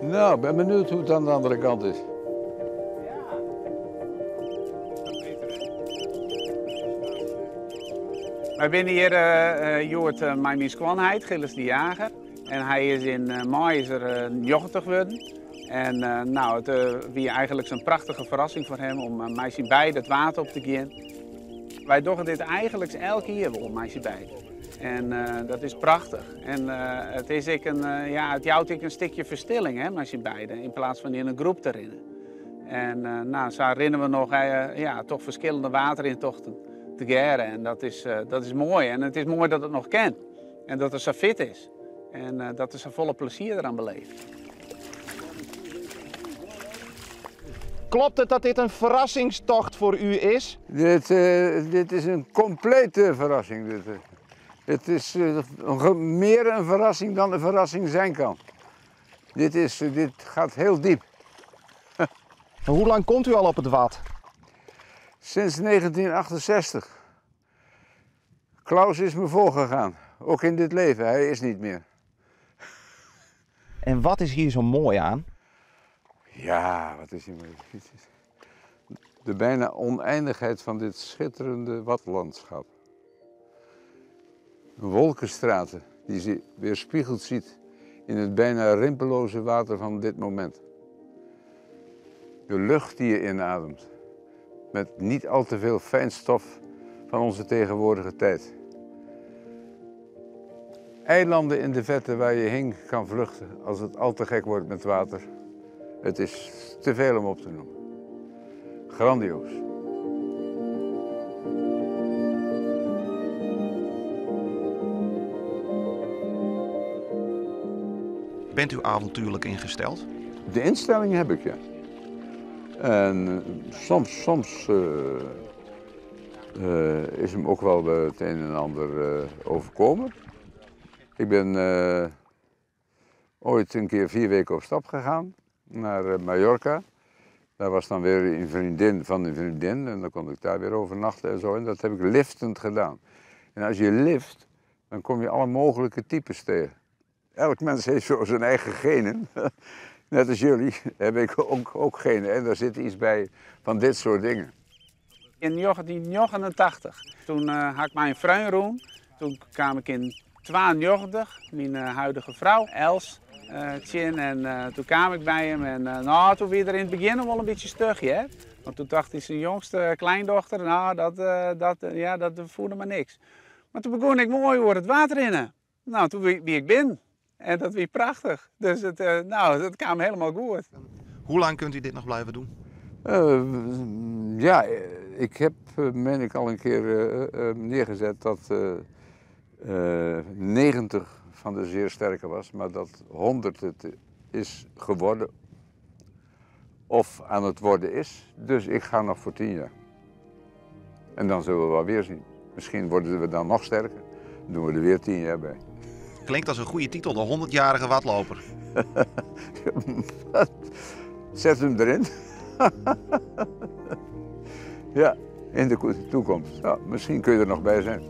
Nou, ik ben benieuwd hoe het aan de andere kant is. Wij binnen hier Joert mijn Skwanheid, Gilles de Jager. En hij is in mei is er 90 geworden. En nou, het was eigenlijk zo'n prachtige verrassing voor hem om meisje bij het water op te gaan. Wij doen dit eigenlijk elke jaar wel, meisje bij. En dat is prachtig. En het is het jouwt een stukje verstilling, hè, meisje beiden, in plaats van in een groep te rennen. En nou, zo herinneren we nog toch verschillende waterintochten te geren. En dat is mooi. En het is mooi dat het nog kan. En dat het zo fit is. En dat er zo volle plezier eraan beleeft. Klopt het dat dit een verrassingstocht voor u is? Dit is een complete verrassing. Het is meer een verrassing dan een verrassing zijn kan. Dit gaat heel diep. Hoe lang komt u al op het Wad? Sinds 1968. Klaus is me voorgegaan. Ook in dit leven. Hij is niet meer. En wat is hier zo mooi aan? Ja, wat is hier mooi? De bijna oneindigheid van dit schitterende wadlandschap. Wolkenstraten die ze weerspiegeld ziet in het bijna rimpeloze water van dit moment. De lucht die je inademt, met niet al te veel fijnstof van onze tegenwoordige tijd. Eilanden in de vette waar je heen kan vluchten als het al te gek wordt met water. Het is te veel om op te noemen. Grandioos. Bent u avontuurlijk ingesteld? De instelling heb ik, ja. En soms is hem ook wel het een en ander overkomen. Ik ben ooit een keer 4 weken op stap gegaan naar Mallorca. Daar was dan weer een vriendin van een vriendin en dan kon ik daar weer overnachten en zo. En dat heb ik liftend gedaan. En als je lift, dan kom je alle mogelijke types tegen. Elk mens heeft zo zijn eigen genen. Net als jullie heb ik ook genen. En daar zit iets bij van dit soort dingen. In 1989, toen had ik mijn vrouw roem. Toen kwam ik in 92, mijn huidige vrouw, Els, tjen. En toen kwam ik bij hem. En nou, toen weer er in het begin wel een beetje stugje, hè. Want toen dacht hij zijn jongste kleindochter, nou, dat voelde me niks. Maar toen begon ik mooi over het water in. Nou, toen wie ik ben. En dat was prachtig. Dus dat kwam helemaal goed. Hoe lang kunt u dit nog blijven doen? Ja, ik heb, meen ik al een keer neergezet dat 90 van de zeer sterke was, maar dat 100 het is geworden of aan het worden is. Dus ik ga nog voor 10 jaar. En dan zullen we wel weer zien. Misschien worden we dan nog sterker. Dan doen we er weer 10 jaar bij. Klinkt als een goede titel, de 100-jarige wadloper. Zet hem erin. Ja, in de toekomst. Ja, misschien kun je er nog bij zijn.